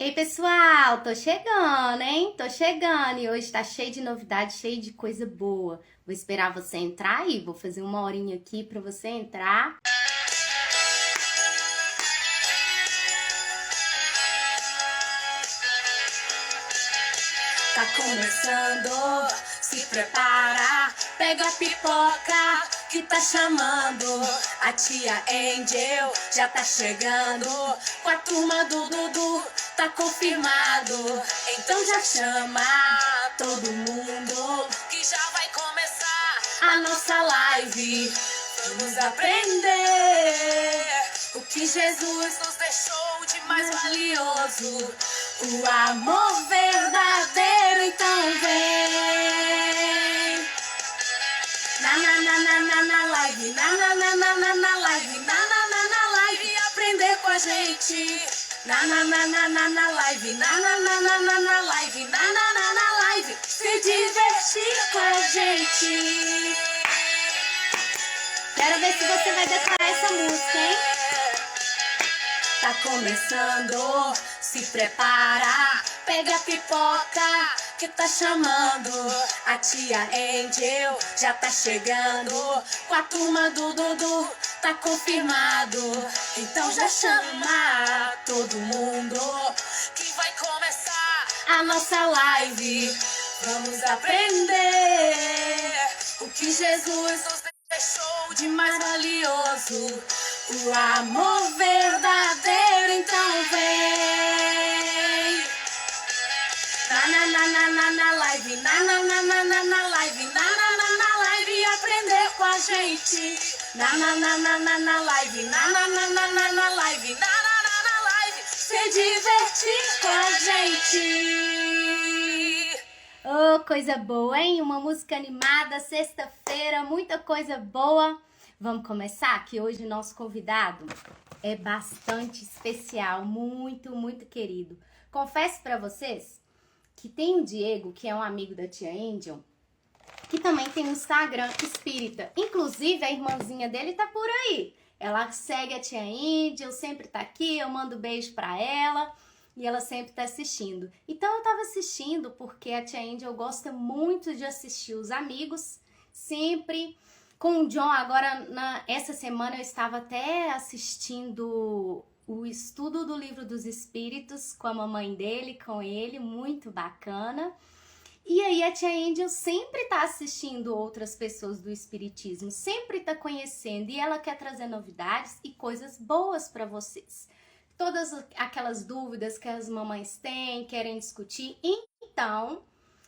Ei, pessoal, tô chegando, hein? Tô chegando e hoje tá cheio de novidade, cheio de coisa boa. Vou esperar você entrar aí, vou fazer uma horinha aqui pra você entrar. Tá começando, se prepara, pega a pipoca que tá chamando. A tia Angel já tá chegando, com a turma do Dudu, tá confirmado. Então já chama todo mundo, que já vai começar a nossa live. Vamos aprender o que Jesus nos deixou de mais valioso. O amor verdadeiro, então vem. Na live, na live, na live, aprender com a gente. Na live, na live, na live, se divertir com a gente. Quero ver se você vai decorar essa música, hein? Tá começando, se prepara, pega a pipoca que tá chamando. A tia Angel já tá chegando, com a turma do Dudu, tá confirmado. Então já chama todo mundo, que vai começar a nossa live. Vamos aprender o que Jesus nos deixou de mais valioso. O amor verdadeiro, então vem. Na live, na live, na live, aprender com a gente. Na live, na live, na live, se divertir com a gente. Oh, coisa boa, hein? Uma música animada, sexta-feira, muita coisa boa. Vamos começar? Que hoje o nosso convidado é bastante especial, muito, muito querido. Confesso pra vocês que tem o Diego, que é um amigo da tia Angel, que também tem um Instagram espírita. Inclusive, a irmãzinha dele tá por aí. Ela segue a tia Angel, sempre tá aqui, eu mando beijo pra ela. E ela sempre tá assistindo. Então eu tava assistindo porque a tia Angel gosta muito de assistir os amigos. Sempre com o John. Agora, essa semana eu estava até assistindo o estudo do Livro dos Espíritos com a mamãe dele, com ele. Muito bacana. E aí a tia Angel sempre tá assistindo outras pessoas do espiritismo, sempre tá conhecendo e ela quer trazer novidades e coisas boas para vocês. Todas aquelas dúvidas que as mamães têm, querem discutir. Então,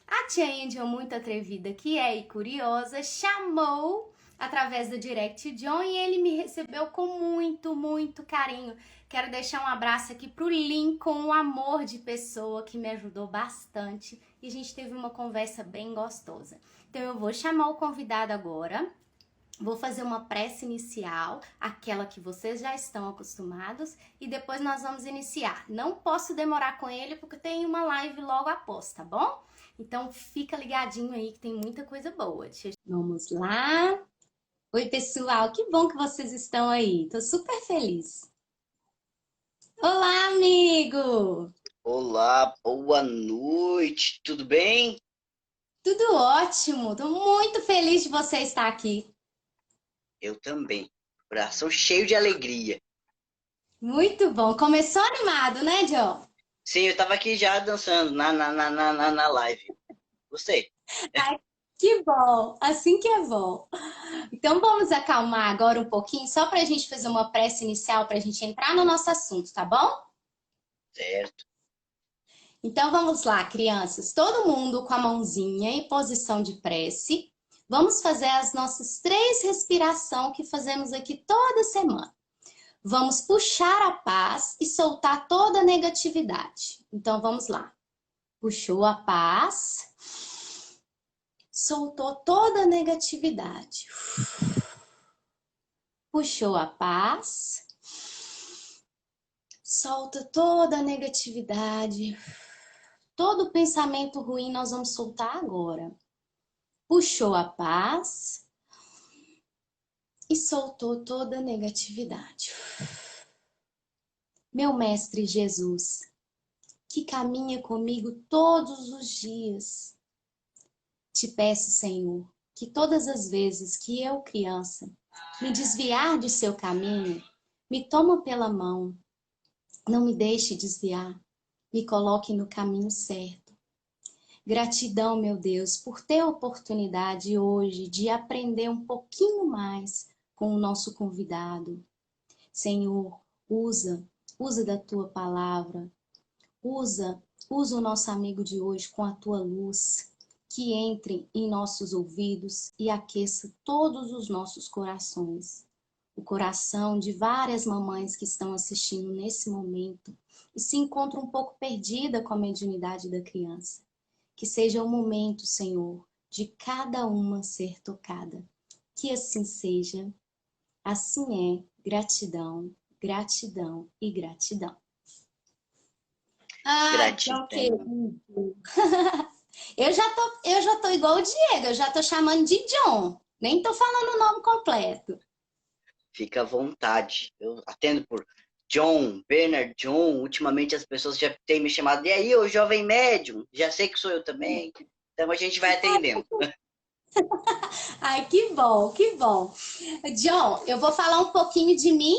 a tia Angel, muito atrevida que é e curiosa, chamou através do direct John e ele me recebeu com muito, muito carinho. Quero deixar um abraço aqui pro Lincoln, um amor de pessoa que me ajudou bastante e a gente teve uma conversa bem gostosa. Então eu vou chamar o convidado agora. Vou fazer uma prece inicial, aquela que vocês já estão acostumados, e depois nós vamos iniciar. Não posso demorar com ele porque tem uma live logo após, tá bom? Então fica ligadinho aí que tem muita coisa boa. Vamos lá. Oi, pessoal, que bom que vocês estão aí. Tô super feliz. Olá, amigo! Olá, boa noite, tudo bem? Tudo ótimo. Tô muito feliz de você estar aqui. Eu também. Coração cheio de alegria. Muito bom. Começou animado, né, John? Sim, eu tava aqui já dançando na live. Gostei. Ai, que bom. Assim que é bom. Então vamos acalmar agora um pouquinho, só para a gente fazer uma prece inicial, para a gente entrar no nosso assunto, tá bom? Certo. Então vamos lá, crianças. Todo mundo com a mãozinha em posição de prece. Vamos fazer as nossas 3 respirações que fazemos aqui toda semana. Vamos puxar a paz e soltar toda a negatividade. Então vamos lá. Puxou a paz, soltou toda a negatividade. Puxou a paz, solta toda a negatividade. Todo pensamento ruim nós vamos soltar agora. Puxou a paz e soltou toda a negatividade. Meu mestre Jesus, que caminha comigo todos os dias. Te peço, Senhor, que todas as vezes que eu, criança, me desviar de seu caminho, me toma pela mão, não me deixe desviar, me coloque no caminho certo. Gratidão, meu Deus, por ter a oportunidade hoje de aprender um pouquinho mais com o nosso convidado. Senhor, usa da tua palavra, usa o nosso amigo de hoje com a tua luz, que entre em nossos ouvidos e aqueça todos os nossos corações. O coração de várias mamães que estão assistindo nesse momento e se encontram um pouco perdida com a mediunidade da criança. Que seja o momento, Senhor, de cada uma ser tocada. Que assim seja. Assim é. Gratidão, gratidão e gratidão. Ah, John Gratidão. querido. Eu já tô igual o Diego, eu já tô chamando de John. Nem tô falando o nome completo. Fica à vontade. Eu atendo por John, Bernard, John. Ultimamente as pessoas já têm me chamado. E aí, ô jovem médium? Já sei que sou eu também. Então a gente vai atendendo. Ai, que bom, que bom. John, eu vou falar um pouquinho de mim,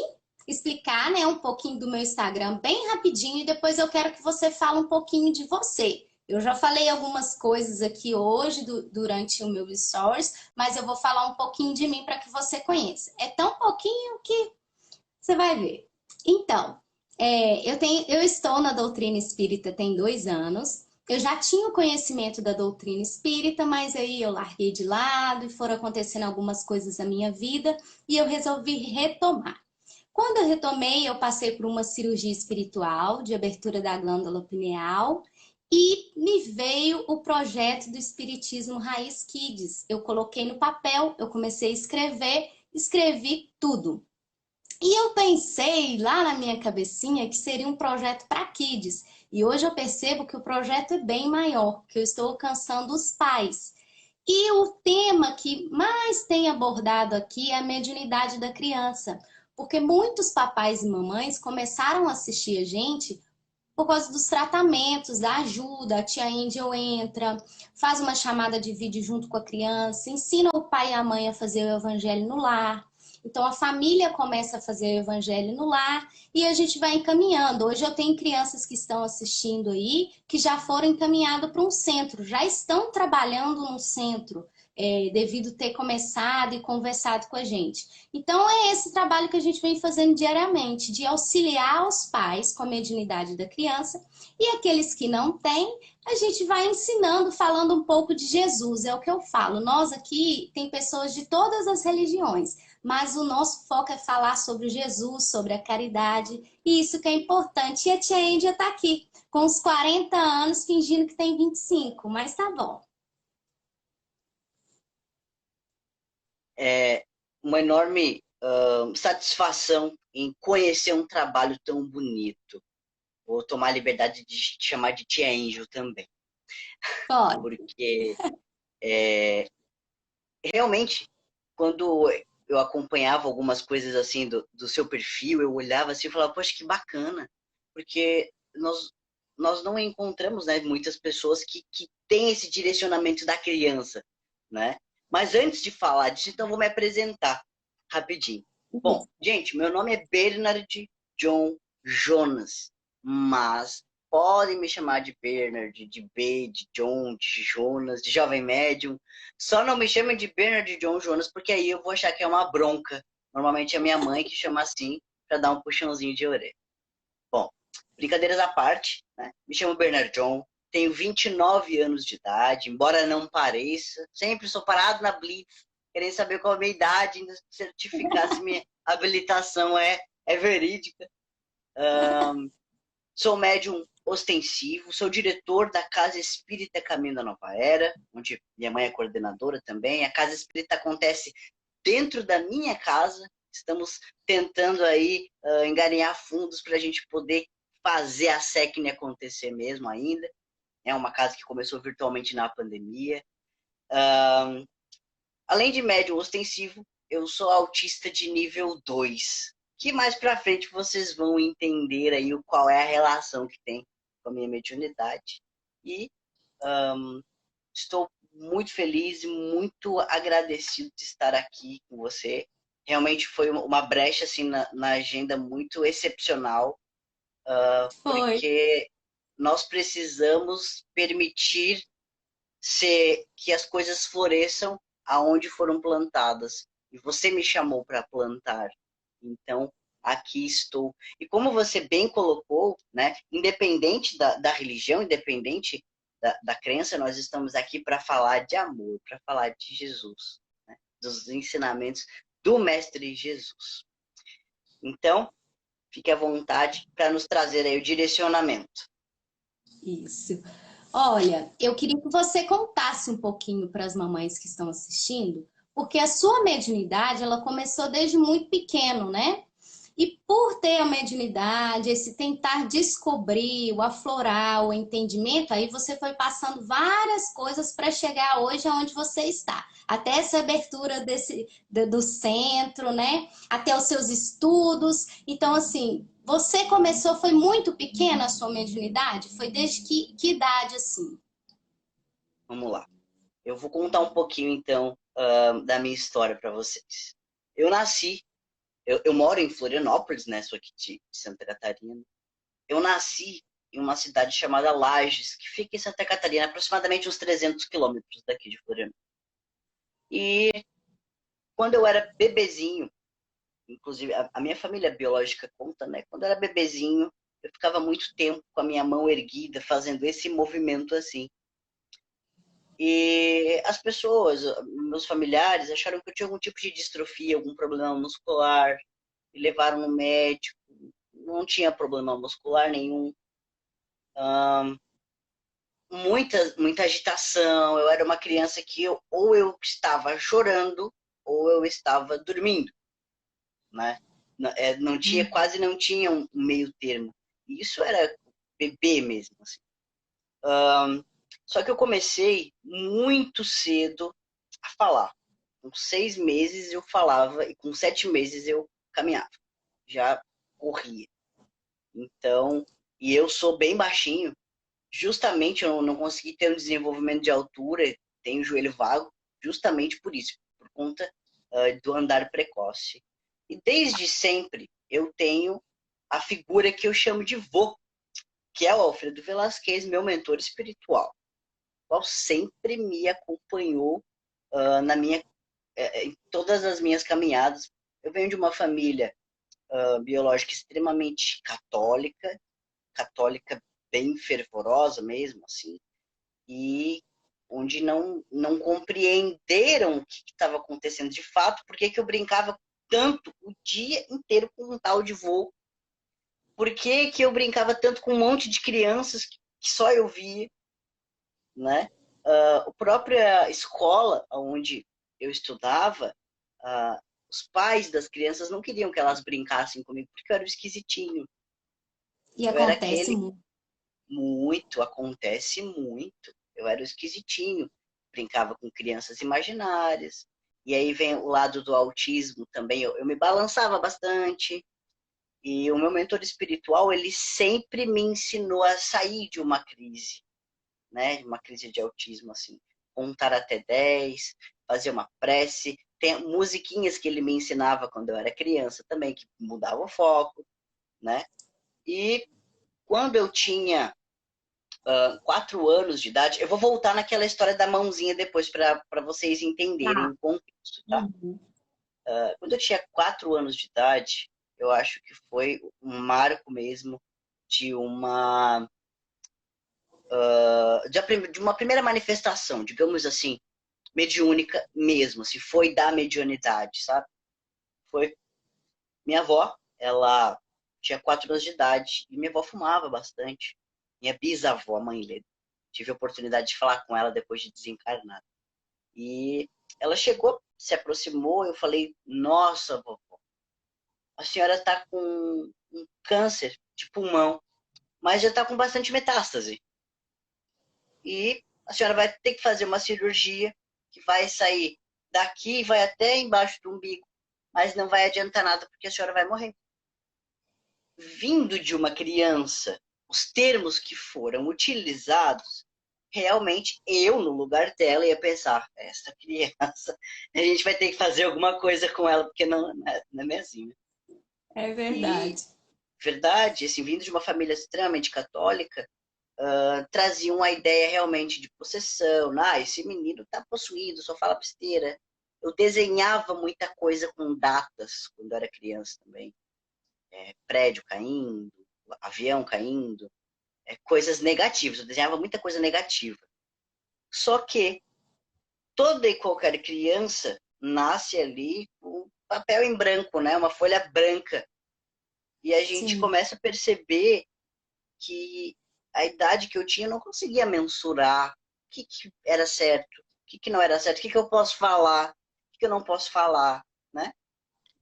explicar, né, um pouquinho do meu Instagram bem rapidinho e depois eu quero que você fale um pouquinho de você. Eu já falei algumas coisas aqui hoje durante o meu stories, mas eu vou falar um pouquinho de mim para que você conheça. É tão pouquinho que você vai ver. Então, eu estou na doutrina espírita tem 2 anos. Eu já tinha o conhecimento da doutrina espírita, mas aí eu larguei de lado e foram acontecendo algumas coisas na minha vida e eu resolvi retomar. Quando eu retomei, eu passei por uma cirurgia espiritual de abertura da glândula pineal e me veio o projeto do Espiritismo Raiz Kids. Eu coloquei no papel, eu comecei a escrever, escrevi tudo. E eu pensei lá na minha cabecinha que seria um projeto para kids. E hoje eu percebo que o projeto é bem maior, que eu estou alcançando os pais. E o tema que mais tem abordado aqui é a mediunidade da criança. Porque muitos papais e mamães começaram a assistir a gente por causa dos tratamentos, da ajuda. A tia Angel entra, faz uma chamada de vídeo junto com a criança, ensina o pai e a mãe a fazer o evangelho no lar. Então a família começa a fazer o evangelho no lar e a gente vai encaminhando. Hoje eu tenho crianças que estão assistindo aí que já foram encaminhadas para um centro, já estão trabalhando no centro, devido ter começado e conversado com a gente. Então é esse trabalho que a gente vem fazendo diariamente, de auxiliar os pais com a mediunidade da criança e aqueles que não têm, a gente vai ensinando, falando um pouco de Jesus, é o que eu falo. Nós aqui tem pessoas de todas as religiões, mas o nosso foco é falar sobre Jesus, sobre a caridade, e isso que é importante. E a tia Índia está aqui, com os 40 anos, fingindo que tem 25, mas tá bom. É uma enorme satisfação em conhecer um trabalho tão bonito. Vou tomar a liberdade de te chamar de Tia Angel também. Pode. Porque realmente, quando eu acompanhava algumas coisas assim do seu perfil, eu olhava assim e falava, poxa, que bacana. Porque nós não encontramos, né, muitas pessoas que têm esse direcionamento da criança, né? Mas antes de falar disso, então vou me apresentar rapidinho. Bom, gente, meu nome é Bernard John Jonas, mas podem me chamar de Bernard, de B, de John, de Jonas, de Jovem Médium. Só não me chamem de Bernard John Jonas, porque aí eu vou achar que é uma bronca. Normalmente é minha mãe que chama assim, para dar um puxãozinho de orelha. Bom, brincadeiras à parte, né? Me chamo Bernard John, tenho 29 anos de idade, embora não pareça, sempre sou parado na Blitz, querendo saber qual a minha idade, ainda certificar se minha habilitação é verídica. Sou médium ostensivo, sou diretor da Casa Espírita Caminho da Nova Era, onde minha mãe é coordenadora também. A Casa Espírita acontece dentro da minha casa. Estamos tentando aí engarinhar fundos para a gente poder fazer a SECNE acontecer mesmo ainda. É uma casa que começou virtualmente na pandemia. Além de médium ostensivo, eu sou autista de nível 2, que mais pra frente vocês vão entender aí qual é a relação que tem com a minha mediunidade. E estou muito feliz e muito agradecido de estar aqui com você. Realmente foi uma brecha assim, na agenda muito excepcional, Foi. porque nós precisamos permitir que as coisas floresçam aonde foram plantadas. E você me chamou para plantar. Então, aqui estou. E como você bem colocou, né, independente da religião, independente da crença, nós estamos aqui para falar de amor, para falar de Jesus, né, dos ensinamentos do Mestre Jesus. Então, fique à vontade para nos trazer aí o direcionamento. Isso. Olha, eu queria que você contasse um pouquinho para as mamães que estão assistindo, porque a sua mediunidade, ela começou desde muito pequeno, né? E por ter a mediunidade, esse tentar descobrir, o aflorar, o entendimento, aí você foi passando várias coisas para chegar hoje aonde você está. Até essa abertura do centro, né? Até os seus estudos. Então, assim, você começou, foi muito pequena a sua mediunidade? Foi desde que idade, assim? Vamos lá. Eu vou contar um pouquinho, então, da minha história para vocês. Eu nasci, eu moro em Florianópolis, né? Sou aqui de Santa Catarina. Eu nasci em uma cidade chamada Lages, que fica em Santa Catarina, aproximadamente uns 300 quilômetros daqui de Florianópolis. E quando eu era bebezinho, inclusive a minha família biológica conta, né? Quando eu era bebezinho, eu ficava muito tempo com a minha mão erguida, fazendo esse movimento assim. E as pessoas, meus familiares, acharam que eu tinha algum tipo de distrofia, algum problema muscular, me levaram no médico, não tinha problema muscular nenhum. Muita agitação, eu era uma criança que ou eu estava chorando ou eu estava dormindo, né? Não tinha, quase não tinha um meio termo. E isso era bebê mesmo, assim. Só que eu comecei muito cedo a falar. Com 6 meses eu falava e com 7 meses eu caminhava. Já corria. Então, e eu sou bem baixinho. Justamente eu não consegui ter um desenvolvimento de altura, tenho o joelho vago, justamente por isso, por conta do andar precoce. E desde sempre eu tenho a figura que eu chamo de vô, que é o Alfredo Velasquez, meu mentor espiritual, qual sempre me acompanhou em todas as minhas caminhadas. Eu venho de uma família biológica extremamente católica bem fervorosa mesmo, assim, e onde não compreenderam o que estava acontecendo de fato, porque que eu brincava tanto o dia inteiro com um tal de vô, por que eu brincava tanto com um monte de crianças que só eu via, né? A própria escola onde eu estudava, os pais das crianças não queriam que elas brincassem comigo, porque eu era o esquisitinho. E Eu era acontece aquele muito. muito, acontece muito. Eu era o esquisitinho, brincava com crianças imaginárias. E aí vem o lado do autismo também. Eu me balançava bastante. E o meu mentor espiritual, ele sempre me ensinou a sair de uma crise, né? Uma crise de autismo, assim. Contar até 10, fazer uma prece. Tem musiquinhas que ele me ensinava quando eu era criança também, que mudavam o foco, né? E quando eu tinha 4 anos de idade, eu vou voltar naquela história da mãozinha depois para vocês entenderem Tá. o contexto, tá? Uhum. Quando eu tinha 4 anos de idade, eu acho que foi um marco mesmo de de uma primeira manifestação, digamos assim, mediúnica mesmo, se foi da mediunidade, sabe? Foi minha avó, ela tinha 4 anos de idade e minha avó fumava bastante. Minha bisavó, mãe Leda. Tive a oportunidade de falar com ela depois de desencarnar. E ela chegou, se aproximou, eu falei, nossa, vovó, a senhora está com um câncer de pulmão, mas já está com bastante metástase. E a senhora vai ter que fazer uma cirurgia que vai sair daqui e vai até embaixo do umbigo, mas não vai adiantar nada porque a senhora vai morrer. Vindo de uma criança os termos que foram utilizados, realmente eu, no lugar dela, ia pensar, essa criança, a gente vai ter que fazer alguma coisa com ela, porque não é bem assim, né? É E, verdade. verdade, assim, vindo de uma família extremamente católica, traziam a ideia realmente de possessão. Ah, esse menino tá possuído, só fala besteira. Eu desenhava muita coisa com datas quando era criança também. Prédio caindo, avião caindo, coisas negativas. Eu desenhava muita coisa negativa. Só que toda e qualquer criança nasce ali com papel em branco, né? Uma folha branca. E a gente Sim, começa a perceber que a idade que eu tinha eu não conseguia mensurar o que era certo, o que não era certo, o que eu posso falar, o que eu não posso falar, né?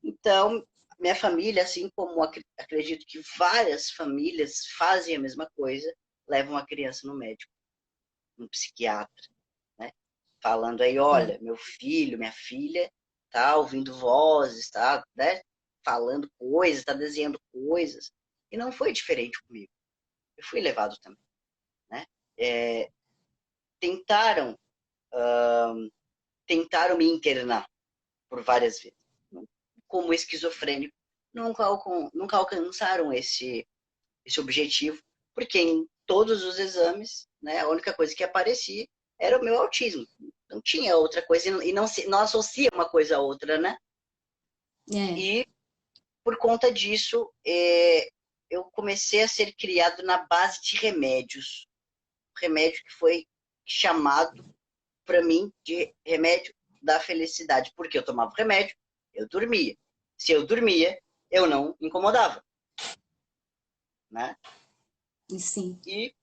Então, minha família, assim como acredito que várias famílias fazem a mesma coisa, levam a criança no médico, no psiquiatra, né? Falando aí, é. olha, meu filho, minha filha, tá ouvindo vozes, tá, né? Falando coisas, tá desenhando coisas. E não foi diferente comigo. Eu fui levado também, né? É, tentaram, tentaram me internar por várias vezes. Como esquizofrênico, nunca alcançaram esse objetivo, porque em todos os exames, né, a única coisa que aparecia era o meu autismo. Não tinha outra coisa, e não associa uma coisa a outra, né? É. E por conta disso, eu comecei a ser criado na base de remédios. Remédio que foi chamado para mim de remédio da felicidade. Porque eu tomava remédio, eu dormia. Se eu dormia, eu não incomodava, né? E sim. E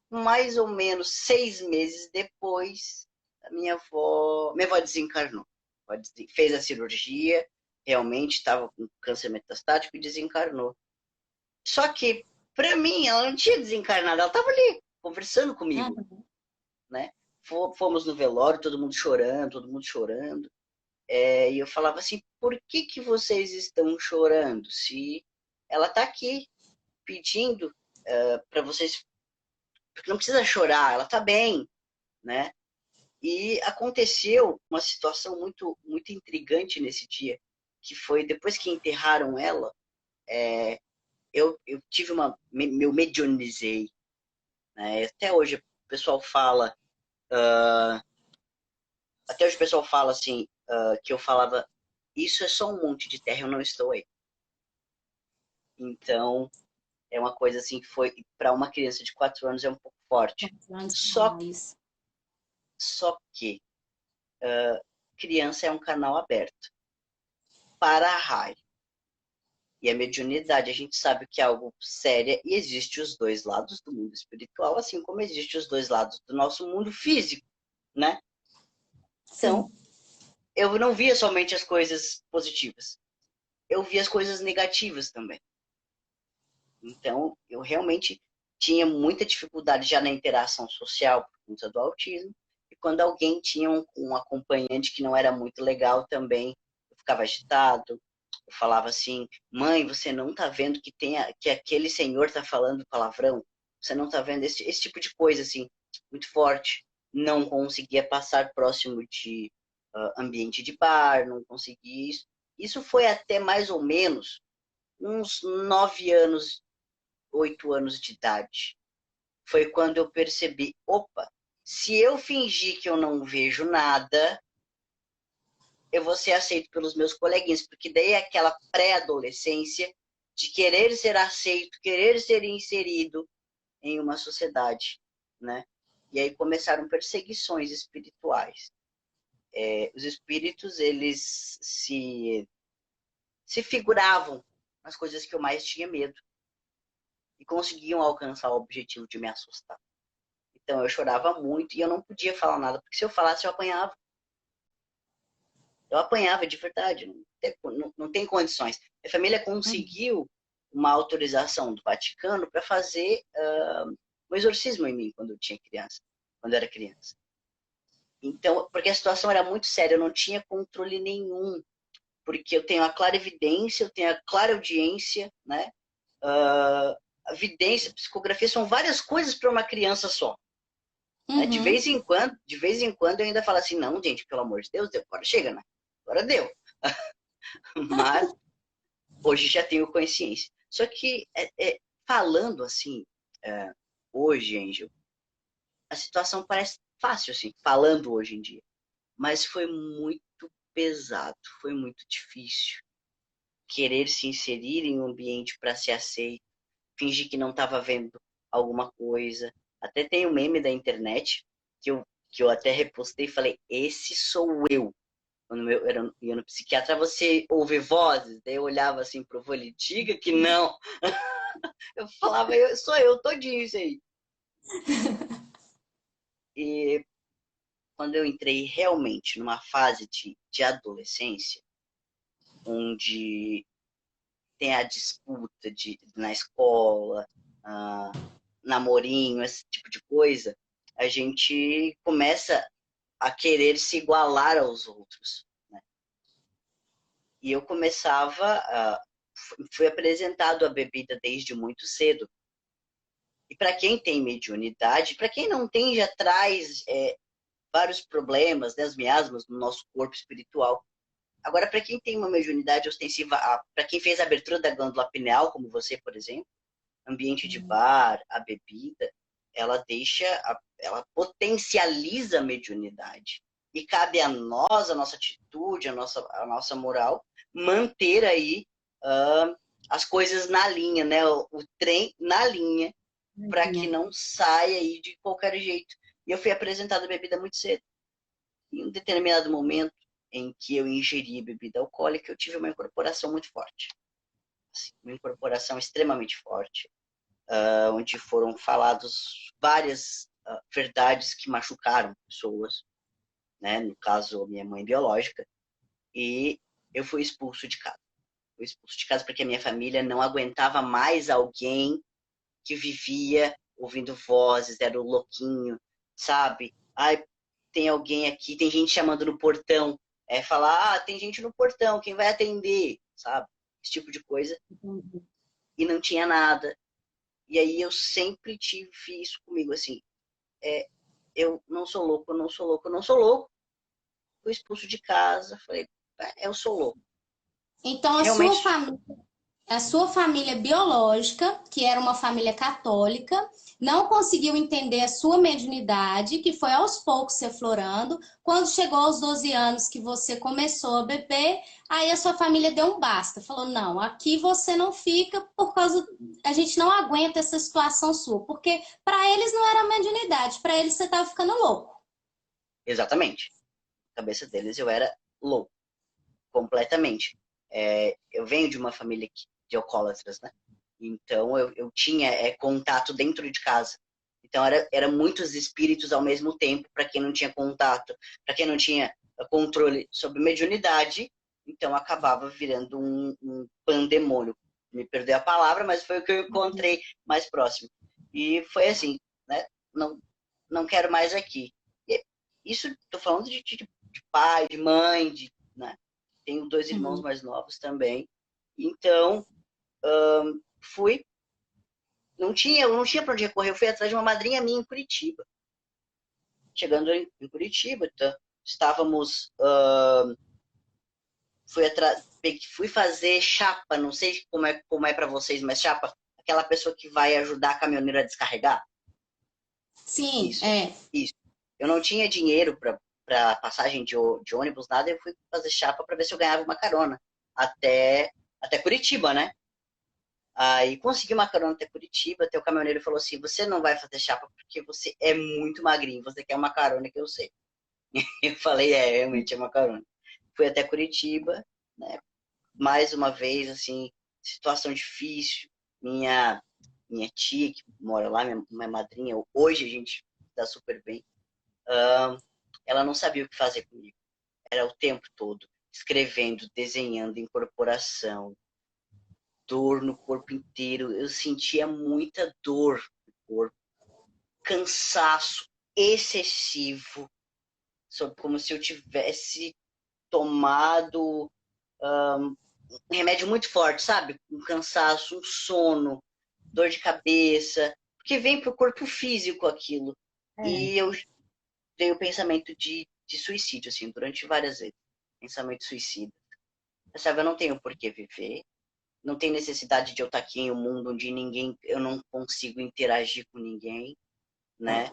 mais ou menos 6 meses depois, minha avó desencarnou. Fez a cirurgia, realmente estava com câncer metastático e desencarnou. Só que, para mim, ela não tinha desencarnado, ela estava ali, conversando Ah, comigo, né? Fomos no velório, todo mundo chorando, todo mundo chorando. E eu falava assim, por que vocês estão chorando? Se ela está aqui pedindo para vocês, porque não precisa chorar, ela está bem, né? E aconteceu uma situação muito, muito intrigante nesse dia, que foi depois que enterraram ela, eu tive meu medianizei, né? Até hoje o pessoal fala, até hoje o pessoal fala assim, que eu falava, isso é só um monte de terra, eu não estou aí. Então, é uma coisa assim que foi, para uma criança de 4 anos, é um pouco forte. antes de Só, falar isso. só que criança é um canal aberto para a raio. E a mediunidade, a gente sabe que é algo sério e existe os dois lados do mundo espiritual, assim como existe os dois lados do nosso mundo físico, né? Então, Sim. eu não via somente as coisas positivas, eu via as coisas negativas também. Então, eu realmente tinha muita dificuldade já na interação social por conta do autismo. E quando alguém tinha um acompanhante que não era muito legal também, eu ficava agitado. Eu falava assim, mãe, você não tá vendo que aquele senhor tá falando palavrão? Você não tá vendo esse tipo de coisa, assim, muito forte. Não conseguia passar próximo de ambiente de bar, não conseguia isso. Isso foi até mais ou menos uns 9 anos, 8 anos de idade. Foi quando eu percebi, opa, se eu fingir que eu não vejo nada, eu vou ser aceito pelos meus coleguinhas, porque daí é aquela pré-adolescência de querer ser aceito, querer ser inserido em uma sociedade, né? E aí começaram perseguições espirituais. Os espíritos, eles se figuravam nas coisas que eu mais tinha medo e conseguiam alcançar o objetivo de me assustar. Então eu chorava muito e eu não podia falar nada, porque se eu falasse eu apanhava. Eu apanhava de verdade, não tem condições. A família Hum. conseguiu uma autorização do Vaticano para fazer um exorcismo em mim quando eu era criança. Então, porque a situação era muito séria, eu não tinha controle nenhum, porque eu tenho a clara evidência, eu tenho a clara audiência, né? a vidência, a psicografia são várias coisas para uma criança só. Né? Uhum. De vez em quando eu ainda falo assim, não, gente, pelo amor de Deus, agora chega, né? Agora deu. Mas hoje já tenho consciência. Só que falando assim, hoje, Angel, a situação parece fácil, assim, falando hoje em dia. Mas foi muito pesado, foi muito difícil. Querer se inserir em um ambiente para ser aceito, fingir que não estava vendo alguma coisa. Até tem um meme da internet que eu até repostei e falei, esse sou eu. Quando eu ia no psiquiatra, você ouve vozes? Daí eu olhava assim pro vô, ele, diga que não. Eu falava, sou eu todinho isso aí. E quando eu entrei realmente numa fase de adolescência, onde tem a disputa na escola, namorinho, esse tipo de coisa, a gente começa a querer se igualar aos outros. Né? E eu fui apresentado a bebida desde muito cedo. E para quem tem mediunidade, para quem não tem, já traz vários problemas, né, as miasmas no nosso corpo espiritual. Agora, para quem tem uma mediunidade ostensiva, para quem fez a abertura da glândula pineal, como você, por exemplo, ambiente de bar, a bebida, ela potencializa a mediunidade. E cabe a nós, a nossa atitude, a nossa moral, manter aí as coisas na linha, né? O trem na linha, para que não saia aí de qualquer jeito. E eu fui apresentado a bebida muito cedo. Em um determinado momento em que eu ingeri bebida alcoólica, eu tive uma incorporação muito forte. Assim, uma incorporação extremamente forte, onde foram falados várias verdades que machucaram pessoas, né? No caso, minha mãe biológica, e eu fui expulso de casa. Fui expulso de casa porque a minha família não aguentava mais alguém que vivia ouvindo vozes, era o louquinho, sabe? Ai, tem alguém aqui, tem gente chamando no portão. Falar, tem gente no portão, quem vai atender, sabe? Esse tipo de coisa. E não tinha nada. E aí eu sempre tive isso comigo, assim, eu não sou louco, eu não sou louco, eu não sou louco. Fui expulso de casa, falei, eu sou louco. Então, Realmente, a sua família biológica, que era uma família católica, não conseguiu entender a sua mediunidade, que foi aos poucos se aflorando. Quando chegou aos 12 anos que você começou a beber, aí a sua família deu um basta. Falou, não, aqui você não fica por causa... A gente não aguenta essa situação sua. Porque para eles não era mediunidade, para eles você estava ficando louco. exatamente. Na cabeça deles eu era louco, completamente. Eu venho de uma família de alcoólatras, né? Então eu tinha contato dentro de casa. Então era muitos espíritos ao mesmo tempo para quem não tinha contato, para quem não tinha controle sobre mediunidade, então acabava virando um pandemônio. Me perdoe a palavra, mas foi o que eu encontrei mais próximo. E foi assim, né? Não, não quero mais aqui. E isso, estou falando de pai, de mãe, né? Tenho dois irmãos Uhum. mais novos também. Então, fui. Eu não tinha para onde recorrer. Eu fui atrás de uma madrinha minha em Curitiba. Chegando em Curitiba, estávamos. Fui fazer chapa. Não sei como é para vocês, mas chapa, aquela pessoa que vai ajudar a caminhoneira a descarregar. Sim, Isso, é. isso. Eu não tinha dinheiro para passagem de ônibus, nada. Eu fui fazer chapa para ver se eu ganhava uma carona até Curitiba, né? Aí consegui uma carona até Curitiba, até o caminhoneiro falou assim, você não vai fazer chapa porque você é muito magrinho, você quer uma carona que eu sei. Eu falei, realmente é uma carona. Fui até Curitiba, né? Mais uma vez, assim, situação difícil. Minha tia, que mora lá, minha madrinha, hoje a gente dá super bem. Ela não sabia o que fazer comigo. Era o tempo todo escrevendo, desenhando, incorporação, dor no corpo inteiro. Eu sentia muita dor no corpo, cansaço excessivo, como se eu tivesse tomado um remédio muito forte, sabe? Um cansaço, um sono, dor de cabeça, porque vem pro corpo físico aquilo. É. E eu tenho o pensamento de suicídio, assim, durante várias vezes. Pensamento suicida. Sabe, eu não tenho por que viver, não tem necessidade de eu estar aqui em um mundo onde eu não consigo interagir com ninguém, né?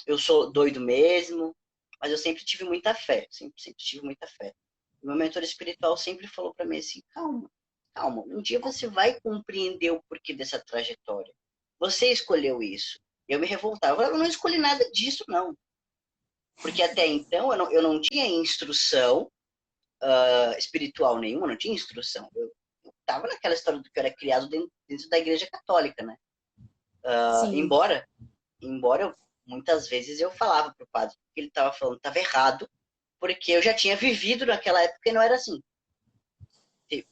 Eu sou doido mesmo, mas eu sempre tive muita fé, sempre tive muita fé. O meu mentor espiritual sempre falou para mim assim, calma, calma, um dia você vai compreender o porquê dessa trajetória. Você escolheu isso. Eu me revoltava, eu não escolhi nada disso, não. Porque até então eu não tinha instrução espiritual nenhuma, não tinha instrução. Eu estava naquela história do que eu era criado dentro da igreja católica, né? Sim. Embora muitas vezes eu falava pro padre que ele estava falando estava errado, porque eu já tinha vivido naquela época e não era assim.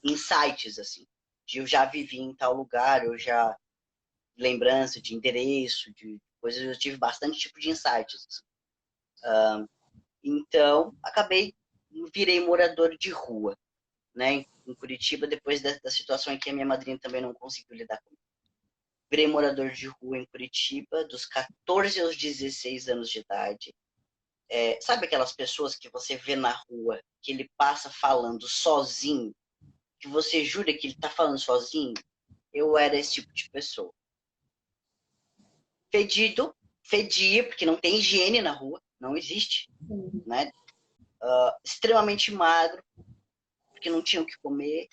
Insights, assim. De eu já vivi em tal lugar, eu já lembrança de endereço, de coisas, eu tive bastante tipo de insights. Assim. Então, virei morador de rua, né? Em Curitiba, depois da situação em que a minha madrinha também não conseguiu lidar comigo. Virei morador de rua em Curitiba, dos 14 aos 16 anos de idade. Sabe aquelas pessoas que você vê na rua, que ele passa falando sozinho, que você jura que ele está falando sozinho? Eu era esse tipo de pessoa. Fedido, fedia, porque não tem higiene na rua, não existe, Sim. né? Extremamente magro, porque não tinha o que comer,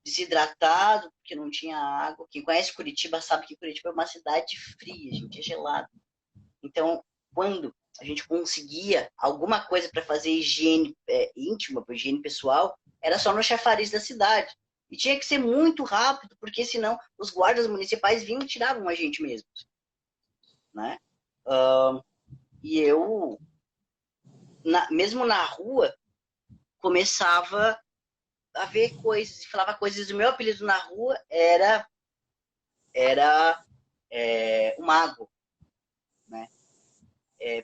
desidratado, porque não tinha água. Quem conhece Curitiba sabe que Curitiba é uma cidade fria, gente, é gelado. Então, quando a gente conseguia alguma coisa para fazer higiene íntima, higiene pessoal, era só no chafariz da cidade. E tinha que ser muito rápido, porque senão os guardas municipais vinham e tiravam a gente mesmo. Né? E eu, mesmo na rua, começava a ver coisas, e falava coisas. O meu apelido na rua era o mago, né?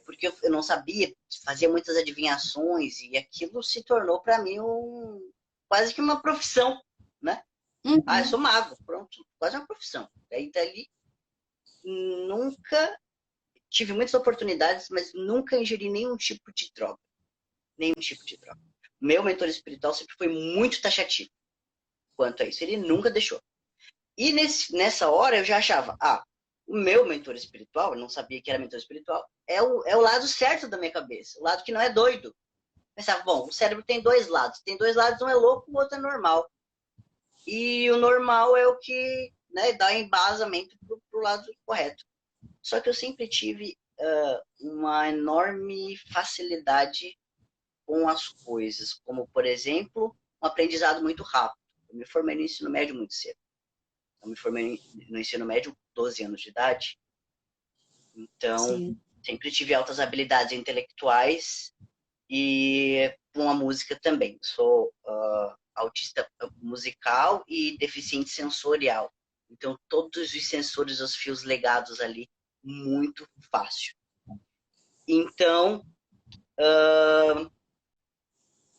Porque eu não sabia, fazia muitas adivinhações e aquilo se tornou para mim quase que uma profissão, né? Ah, eu Uhum. sou mago, pronto, quase uma profissão. Daí dali nunca tive muitas oportunidades, mas nunca ingeri nenhum tipo de droga, nenhum tipo de droga. Meu mentor espiritual sempre foi muito taxativo quanto a isso, ele nunca deixou. E nessa hora eu já achava, o meu mentor espiritual, eu não sabia que era mentor espiritual, é o lado certo da minha cabeça, o lado que não é doido. Pensava, bom, o cérebro tem dois lados, um é louco, o outro é normal. E o normal é o que, né, dá embasamento pro lado correto. Só que eu sempre tive uma enorme facilidade com as coisas, como, por exemplo, um aprendizado muito rápido. Eu me formei no ensino médio muito cedo. Eu me formei no ensino médio com 12 anos de idade. Então, Sim. sempre tive altas habilidades intelectuais e com a música também. Sou autista musical e deficiente sensorial. Então, todos os sensores, os fios legados ali, muito fácil. Então,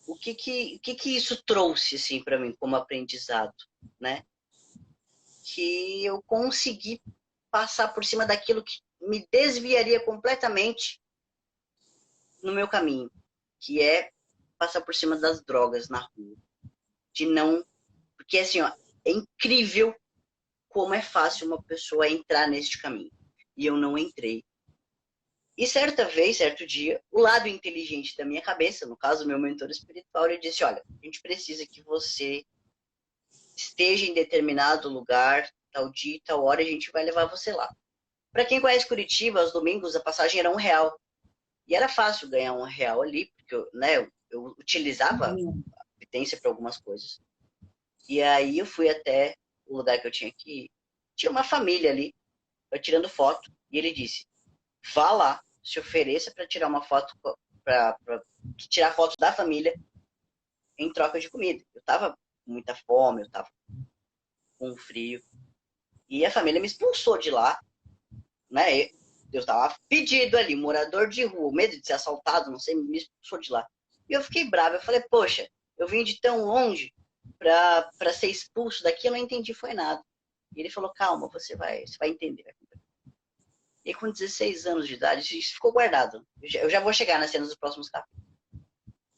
o que isso trouxe assim para mim como aprendizado, né? Que eu consegui passar por cima daquilo que me desviaria completamente no meu caminho, que é passar por cima das drogas na rua. De não. Porque assim, ó, é incrível como é fácil uma pessoa entrar neste caminho. E eu não entrei. E certa vez, certo dia, o lado inteligente da minha cabeça, no caso, meu mentor espiritual, ele disse: olha, a gente precisa que você esteja em determinado lugar, tal dia, tal hora, a gente vai levar você lá. Para quem conhece Curitiba, aos domingos a passagem era R$ 1. E era fácil ganhar R$ 1 ali, porque eu utilizava a evidência para algumas coisas. E aí eu fui até o lugar que eu tinha que ir. Tinha uma família ali, eu tirando foto, e ele disse: vá lá, se ofereça para tirar uma foto, para tirar foto da família em troca de comida. Eu tava com muita fome, eu tava com frio. E a família me expulsou de lá, né? Eu tava pedido ali, morador de rua, medo de ser assaltado, não sei, me expulsou de lá. E eu fiquei bravo, eu falei, poxa, eu vim de tão longe para ser expulso daqui, eu não entendi foi nada. E ele falou, calma, você vai entender. E com 16 anos de idade, isso ficou guardado. Eu já vou chegar nas cenas dos próximos capítulos.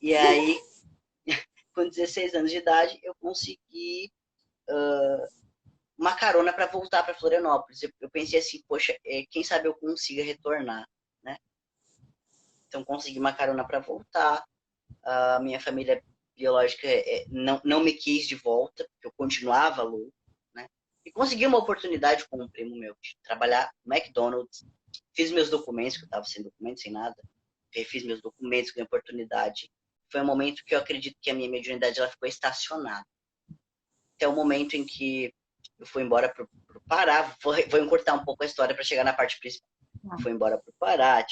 E aí, com 16 anos de idade, eu consegui uma carona para voltar para Florianópolis. Eu pensei assim, poxa, quem sabe eu consiga retornar, né? Então, consegui uma carona para voltar. A minha família biológica não me quis de volta, porque eu continuava louco, né? E consegui uma oportunidade com um primo meu de trabalhar no McDonald's. Fiz meus documentos, que eu estava sem documento, sem nada. Refiz meus documentos, ganhei oportunidade. Foi um momento que eu acredito que a minha mediunidade ela ficou estacionada. Até o momento em que eu fui embora para o Pará. Vou encurtar um pouco a história para chegar na parte principal. Fui embora para o Pará,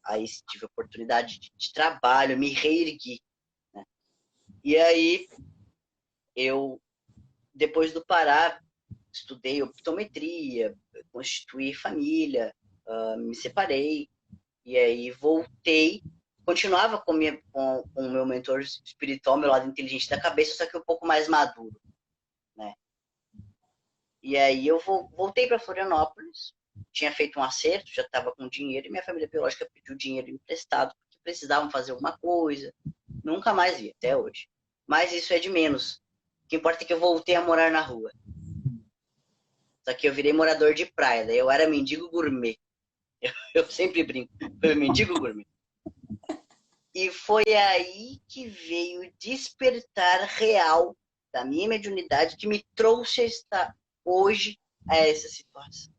aí tive oportunidade de trabalho, me reergui. Né? E aí, depois do Pará, estudei optometria, constituí família, me separei, e aí voltei, continuava com o meu mentor espiritual, meu lado inteligente da cabeça, só que um pouco mais maduro, né? E aí eu voltei para Florianópolis, tinha feito um acerto, já estava com dinheiro, e minha família biológica pediu dinheiro emprestado, porque precisavam fazer alguma coisa. Nunca mais vi, até hoje. Mas isso é de menos. O que importa é que eu voltei a morar na rua. Só que eu virei morador de praia, daí eu era mendigo gourmet. Eu sempre brinco, foi mendigo gourmet. E foi aí que veio o despertar real da minha mediunidade que me trouxe a estar hoje a essa situação.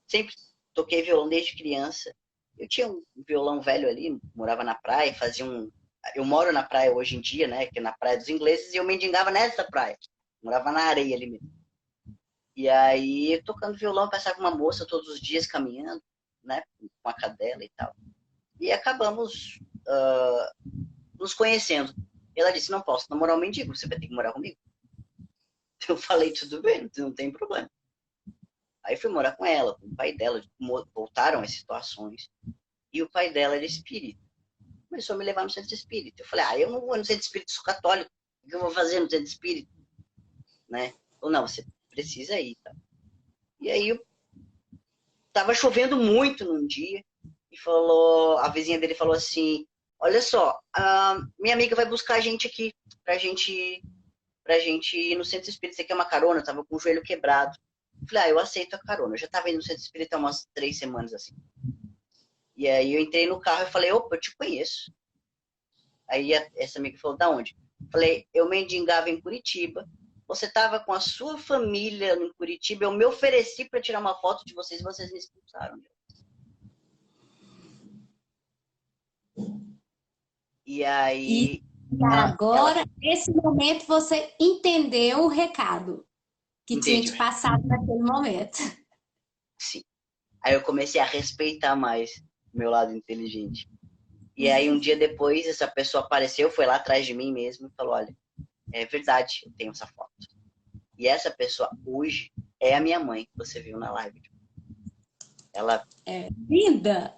Sempre toquei violão desde criança. Eu tinha um violão velho ali, morava na praia, eu moro na praia hoje em dia, né, que é na Praia dos Ingleses, e eu mendigava nessa praia. Morava na areia ali mesmo. E aí, tocando violão, passava uma moça todos os dias caminhando, né, com a cadela e tal. E acabamos nos conhecendo. E ela disse, não posso namorar um mendigo, você vai ter que morar comigo. Eu falei, tudo bem, não tem problema. Aí fui morar com ela, com o pai dela, voltaram as situações. E o pai dela era espírita. Começou a me levar no centro espírita. Eu falei, eu não vou no centro espírita, sou católico. O que eu vou fazer no centro espírita? Né? Ou não, você precisa ir. Tá? E aí eu tava chovendo muito num dia. E a vizinha dele falou assim, olha só, minha amiga vai buscar a gente aqui pra gente ir no centro espírita. Você quer uma carona? Eu tava com o joelho quebrado. Eu falei, eu aceito a carona. Eu já tava indo no centro espírita há umas 3 semanas assim. E aí eu entrei no carro e falei, opa, eu te conheço. Aí essa amiga falou, da onde? Falei, eu mendigava em Curitiba. Você estava com a sua família em Curitiba. Eu me ofereci para tirar uma foto de vocês e vocês me expulsaram. E aí... E agora, nesse momento, você entendeu o recado que tinha te passado naquele momento. Sim. Aí eu comecei a respeitar mais o meu lado inteligente. E aí um dia depois, essa pessoa apareceu, foi lá atrás de mim mesmo e falou, olha, é verdade, eu tenho essa foto. E essa pessoa hoje é a minha mãe, que você viu na live. Ela é linda!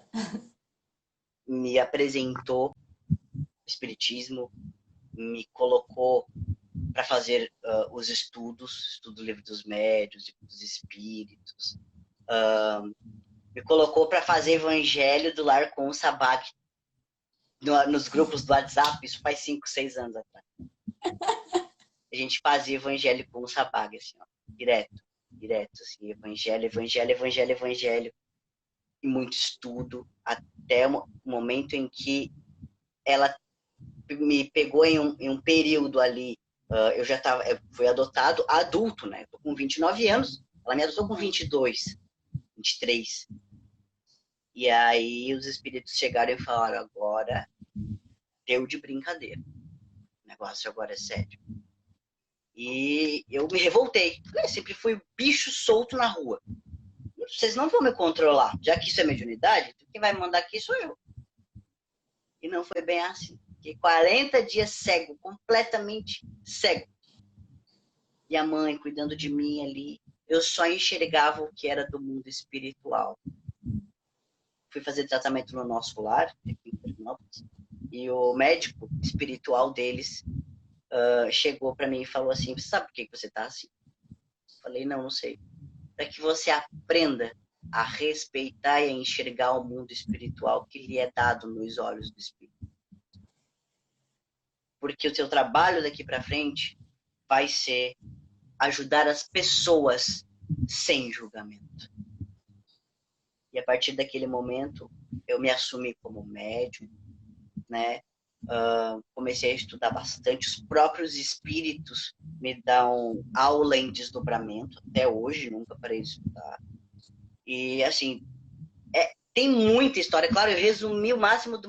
Me apresentou o espiritismo, me colocou para fazer os estudo do livro dos médios e dos espíritos. Me colocou para fazer evangelho do lar com o Sabag nos grupos do WhatsApp, isso faz 5, 6 anos atrás. A gente fazia evangelho com o Sabag, assim, ó, direto, assim, evangelho, e muito estudo, até o momento em que ela me pegou em um período ali, eu já fui adotado adulto, né? Tô com 29 anos, ela me adotou com 22, 23. E aí os espíritos chegaram e falaram, agora deu de brincadeira. O negócio agora é sério. E eu me revoltei. Eu sempre fui bicho solto na rua. Vocês não vão me controlar. Já que isso é mediunidade, quem vai mandar aqui sou eu. E não foi bem assim. Fiquei 40 dias cego, completamente cego. E a mãe cuidando de mim ali. Eu só enxergava o que era do mundo espiritual. Fui fazer tratamento no nosso lar, aqui em Pernambuco, e o médico espiritual deles chegou para mim e falou assim, sabe por que você tá assim? Falei, não sei. Para que você aprenda a respeitar e a enxergar o mundo espiritual que lhe é dado nos olhos do Espírito. Porque o seu trabalho daqui para frente vai ser ajudar as pessoas sem julgamento. E a partir daquele momento, eu me assumi como médium, né? Comecei a estudar bastante. Os próprios espíritos me dão aula em desdobramento. Até hoje, nunca parei de estudar. E, assim, tem muita história. Claro, eu resumi o máximo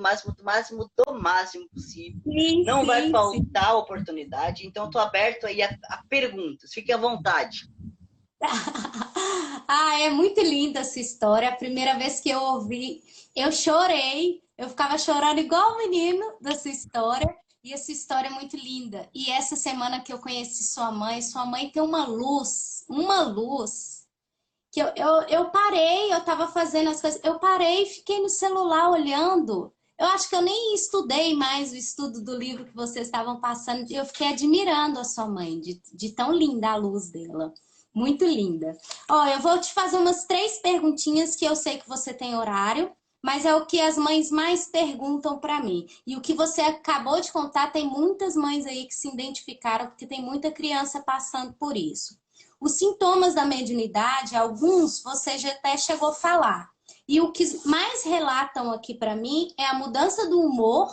possível. Sim, Não vai sim, faltar oportunidade. Então, estou aberto aí a perguntas. Fique à vontade. Ah, é muito linda essa história. A primeira vez que eu ouvi, eu chorei. Eu ficava chorando igual o menino dessa história. E essa história é muito linda. E essa semana que eu conheci sua mãe tem uma luz, que eu parei, eu tava fazendo as coisas, eu parei e fiquei no celular olhando. Eu acho que eu nem estudei mais o estudo do livro que vocês estavam passando. Eu fiquei admirando a sua mãe, de tão linda a luz dela. Muito linda. Ó, eu vou te fazer umas 3 perguntinhas que eu sei que você tem horário, mas é o que as mães mais perguntam para mim. E o que você acabou de contar, tem muitas mães aí que se identificaram, porque tem muita criança passando por isso. Os sintomas da mediunidade, alguns você já até chegou a falar. E o que mais relatam aqui para mim é a mudança do humor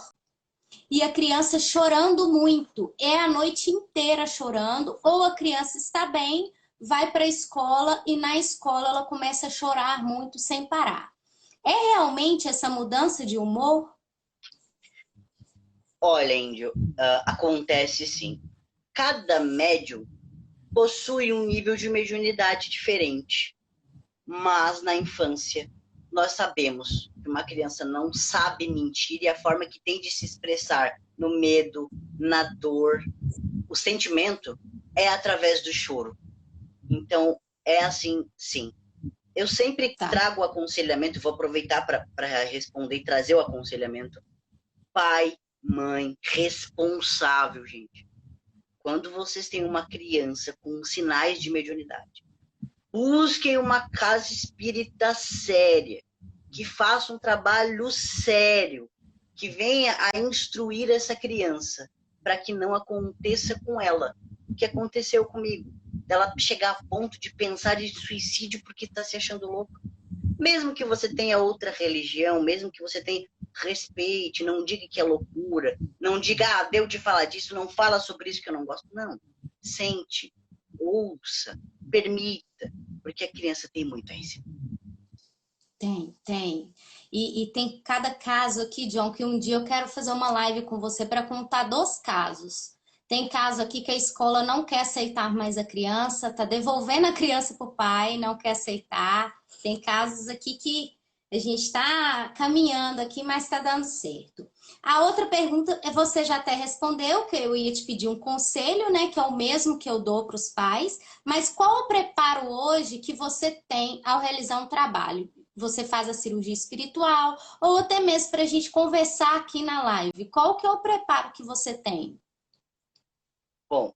e a criança chorando muito. É a noite inteira chorando, ou a criança está bem, vai para a escola e na escola ela começa a chorar muito sem parar. É realmente essa mudança de humor? Olha, Índio, acontece sim. Cada médium possui um nível de mediunidade diferente. Mas na infância, nós sabemos que uma criança não sabe mentir e a forma que tem de se expressar no medo, na dor, o sentimento é através do choro. Então, é assim, sim. Eu sempre trago o aconselhamento, vou aproveitar para responder e trazer o aconselhamento. Pai, mãe, responsável, gente. Quando vocês têm uma criança com sinais de mediunidade, busquem uma casa espírita séria, que faça um trabalho sério, que venha a instruir essa criança, para que não aconteça com ela o que aconteceu comigo. Ela chegar a ponto de pensar em suicídio porque está se achando louca. Mesmo que você tenha outra religião, mesmo que você tenha respeite, não diga que é loucura, não diga, deu de falar disso, não fala sobre isso que eu não gosto. Não. Sente, ouça, permita, porque a criança tem muito a ensinar. Tem. E tem cada caso aqui, John, que um dia eu quero fazer uma live com você para contar 2 casos. Tem caso aqui que a escola não quer aceitar mais a criança, tá devolvendo a criança para o pai, não quer aceitar. Tem casos aqui que a gente está caminhando aqui, mas está dando certo. A outra pergunta, você já até respondeu, que eu ia te pedir um conselho, né? Que é o mesmo que eu dou para os pais. Mas qual o preparo hoje que você tem ao realizar um trabalho? Você faz a cirurgia espiritual, ou até mesmo para a gente conversar aqui na live. Qual que é o preparo que você tem? Bom,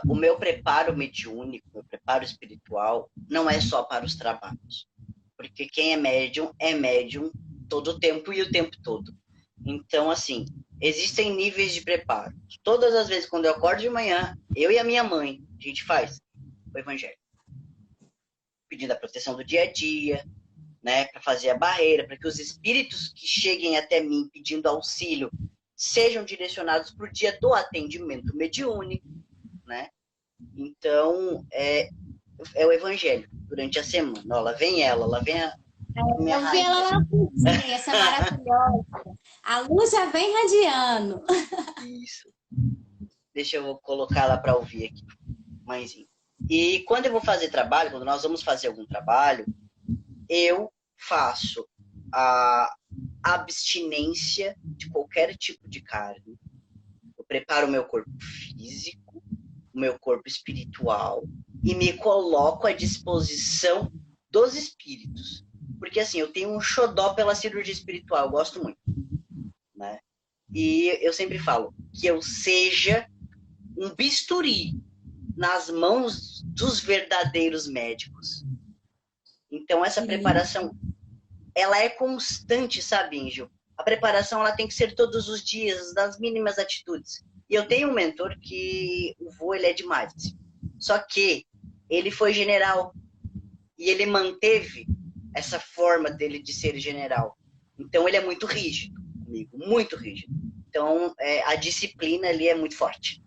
o meu preparo mediúnico, meu preparo espiritual, não é só para os trabalhos. Porque quem é médium todo o tempo e o tempo todo. Então, assim, existem níveis de preparo. Todas as vezes, quando eu acordo de manhã, eu e a minha mãe, a gente faz o evangelho. Pedindo a proteção do dia a dia, né, para fazer a barreira, para que os espíritos que cheguem até mim pedindo auxílio sejam direcionados para o dia do atendimento mediúnico, né? Então, é o evangelho durante a semana. Ó, lá vem ela vem a minha Eu vi rainha. ela na cozinha, essa é maravilhosa. A luz já vem radiando. Isso. Deixa eu colocar ela para ouvir aqui, mãezinha. E quando eu vou fazer trabalho, quando nós vamos fazer algum trabalho, eu faço a abstinência de qualquer tipo de carne. Eu preparo o meu corpo físico, o meu corpo espiritual e me coloco à disposição dos espíritos. Porque assim, eu tenho um xodó pela cirurgia espiritual, eu gosto muito, né? E eu sempre falo que eu seja um bisturi nas mãos dos verdadeiros médicos. Então, essa preparação, ela é constante, sabe, Índio? A preparação, ela tem que ser todos os dias, das mínimas atitudes. E eu tenho um mentor que o vô, ele é demais. Assim. Só que ele foi general e ele manteve essa forma dele de ser general. Então, ele é muito rígido comigo, muito rígido. Então, a disciplina ali é muito forte.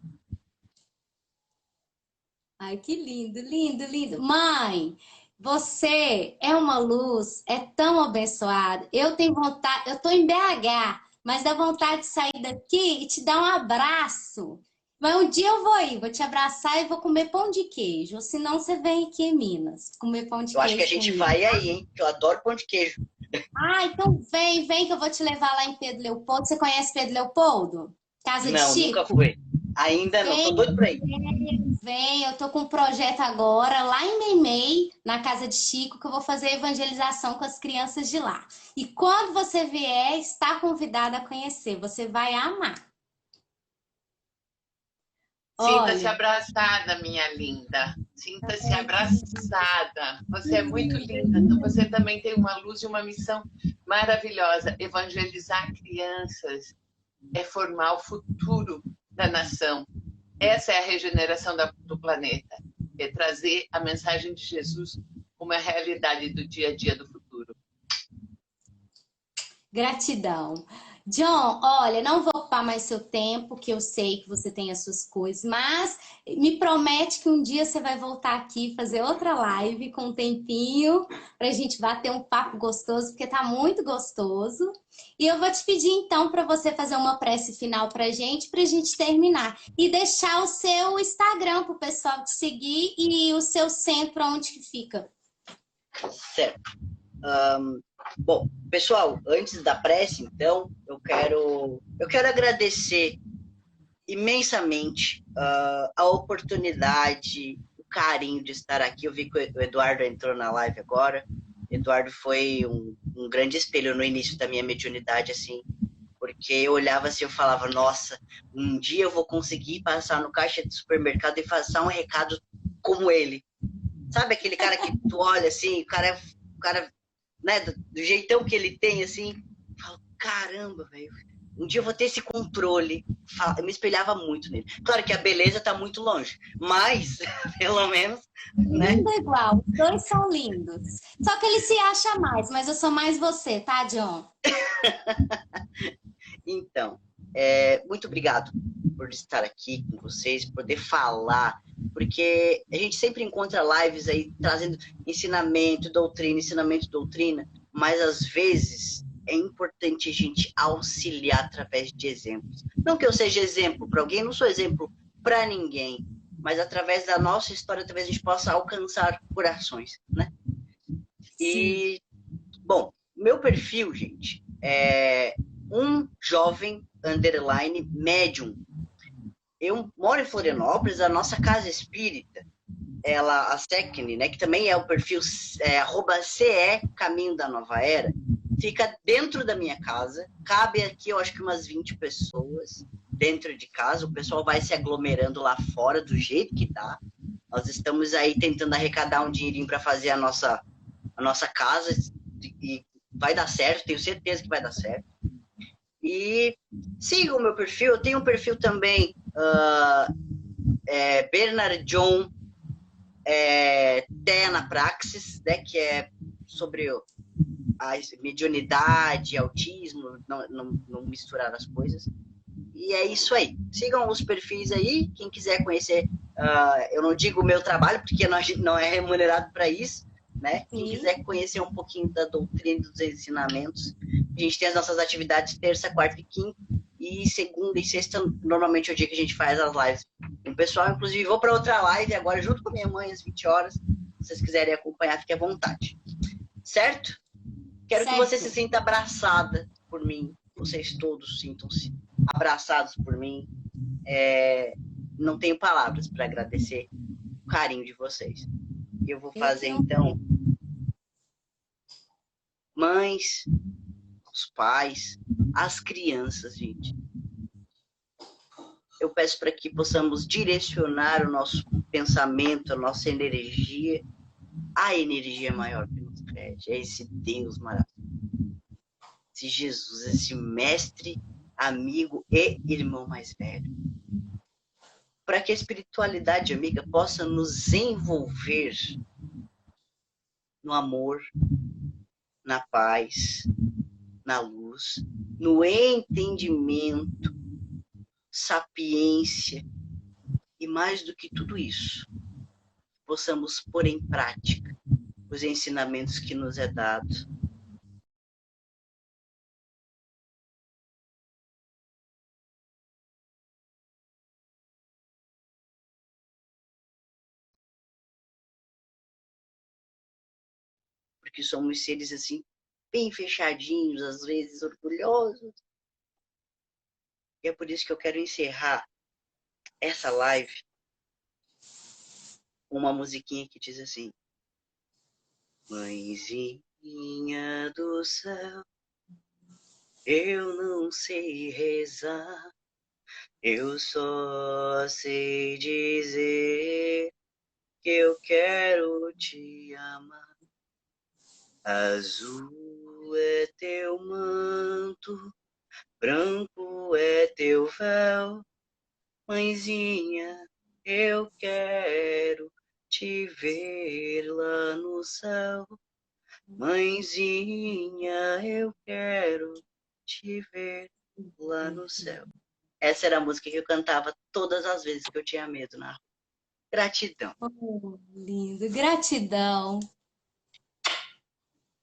Ai, que lindo, lindo, lindo. Mãe, você é uma luz, é tão abençoada. Eu tenho vontade, eu tô em BH, mas dá vontade de sair daqui e te dar um abraço. Mas um dia eu vou ir, vou te abraçar e vou comer pão de queijo. Ou senão você vem aqui em Minas comer pão de Eu acho que a queijo gente comigo. vai aí, hein? Eu adoro pão de queijo. Ah, então vem, vem que eu vou te levar lá em Pedro Leopoldo. Você conhece Pedro Leopoldo? Casa de Não, nunca Chico? fui. Ainda não, tô Vem, doido pra ir. vem, eu tô com um projeto agora lá em Meimei, na casa de Chico, que eu vou fazer evangelização com as crianças de lá. E quando você vier, está convidada a conhecer, você vai amar. Sinta-se Olha, abraçada, minha linda. Sinta-se abraçada. Você é muito linda. Então, você também tem uma luz e uma missão maravilhosa. Evangelizar crianças é formar o futuro da nação. Essa é a regeneração do planeta. É trazer a mensagem de Jesus como a realidade do dia a dia do futuro. gratidão. John, olha, não vou ocupar mais seu tempo, que eu sei que você tem as suas coisas, mas me promete que um dia você vai voltar aqui fazer outra live com um tempinho pra gente bater um papo gostoso, porque tá muito gostoso. E eu vou te pedir então para você fazer uma prece final pra gente terminar e deixar o seu Instagram pro pessoal te seguir e o seu centro onde que fica. Certo. Bom, pessoal, antes da prece, então, eu quero agradecer imensamente a oportunidade, o carinho de estar aqui. Eu vi que o Eduardo entrou na live agora. Eduardo foi um grande espelho no início da minha mediunidade, assim, porque eu olhava assim, eu falava, nossa, um dia eu vou conseguir passar no caixa de supermercado e passar um recado como ele. Sabe aquele cara que tu olha assim, o cara né, do jeitão que ele tem, assim, eu falo, caramba, velho, um dia eu vou ter esse controle. Eu me espelhava muito nele. Claro que a beleza tá muito longe, mas, pelo menos, né? Lindo igual, os dois são lindos. Só que ele se acha mais, mas eu sou mais você, tá, John? Então, muito obrigado por estar aqui com vocês, poder falar, porque a gente sempre encontra lives aí trazendo ensinamento, doutrina, mas às vezes é importante a gente auxiliar através de exemplos. Não que eu seja exemplo para alguém, não sou exemplo para ninguém, mas através da nossa história talvez a gente possa alcançar corações, né? E, bom, meu perfil, gente, é um jovem _ médium. Eu moro em Florianópolis, a nossa casa espírita, a SECNE, né, que também é o perfil @CE Caminho da Nova Era, fica dentro da minha casa. Cabe aqui, eu acho que umas 20 pessoas dentro de casa. O pessoal vai se aglomerando lá fora do jeito que dá. Nós estamos aí tentando arrecadar um dinheirinho para fazer a nossa casa e vai dar certo, tenho certeza que vai dar certo. E siga o meu perfil, eu tenho um perfil também, Bernard John Tena Praxis, né, que é sobre a mediunidade, autismo, não misturar as coisas. E é isso aí. Sigam os perfis aí, quem quiser conhecer, eu não digo o meu trabalho, porque não é remunerado para isso, né? Quem quiser conhecer um pouquinho da doutrina e dos ensinamentos, a gente tem as nossas atividades terça, quarta e quinta, e segunda e sexta, normalmente é o dia que a gente faz as lives com o pessoal. Inclusive, vou para outra live agora, junto com a minha mãe, às 20 horas. Se vocês quiserem acompanhar, fique à vontade. Certo? Quero que você se sinta abraçada por mim. Vocês todos sintam-se abraçados por mim. Não tenho palavras para agradecer o carinho de vocês. Eu vou fazer, então, mães, os pais, as crianças, gente. eu peço para que possamos direcionar o nosso pensamento, a nossa energia, a energia maior que nos rege, é esse Deus maravilhoso, esse Jesus, esse mestre, amigo e irmão mais velho. Para que a espiritualidade, amiga, possa nos envolver no amor, na paz, na luz, no entendimento, sapiência e, mais do que tudo isso, possamos pôr em prática os ensinamentos que nos é dado. Porque somos seres assim, bem fechadinhos, às vezes orgulhosos. E é por isso que eu quero encerrar essa live com uma musiquinha que diz assim: Mãezinha do céu, eu não sei rezar, eu só sei dizer que eu quero te amar. Azul é teu manto, branco é teu véu, mãezinha, eu quero te ver lá no céu. Mãezinha, eu quero te ver lá no céu. Essa era a música que eu cantava todas as vezes que eu tinha medo na rua. Gratidão. Oh, lindo, gratidão.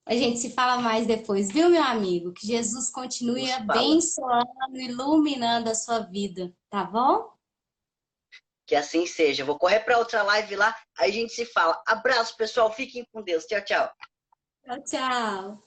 A gente se fala mais depois, viu, meu amigo? Que Jesus continue Nos fala. abençoando, iluminando a sua vida, tá bom? Que assim seja. Vou correr para outra live lá, aí a gente se fala. Abraço, pessoal. Fiquem com Deus. Tchau, tchau. Tchau, tchau.